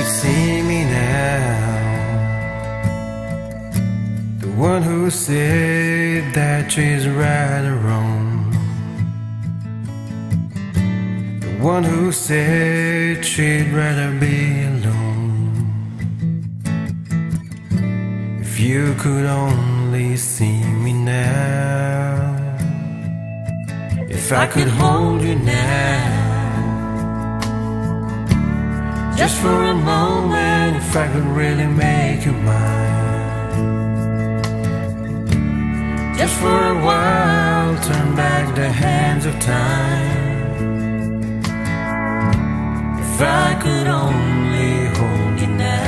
see me now? The one who said that she's right or wrong, the one who said she'd rather be alone. If you could only see me now, if I could hold you now, just for a moment, if I could really make you mine, just for a while, turn back the hands of time. If I could only hold you now.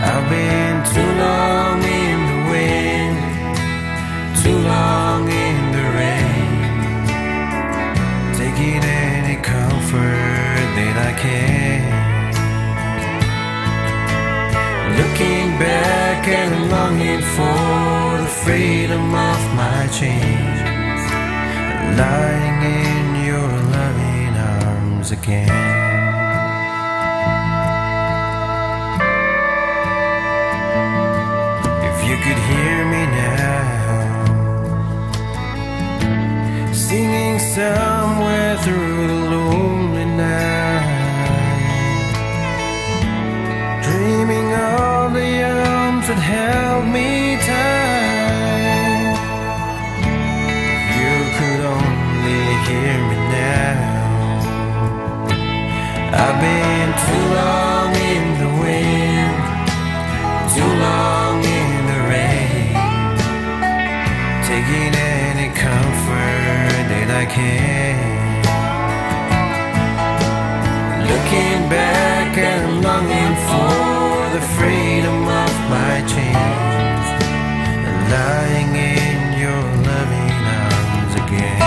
I've been too long in the wind, too long in the rain, taking any comfort that I can, looking back and longing for the freedom of my chains, lying in your loving arms again. If you could hear me now, singing somewhere through the lonely night, dreaming of the arms that held me tight. If you could only hear me now. I've been too long in the wind, too long in the rain, taking any comfort that I can, looking back and longing for the freedom of my chains, lying in your loving arms again.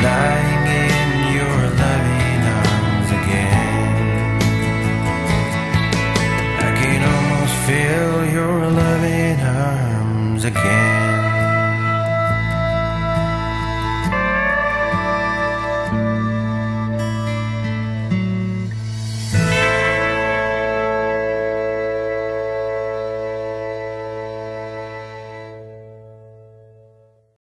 Lying in your loving arms again. I can almost feel your loving arms again.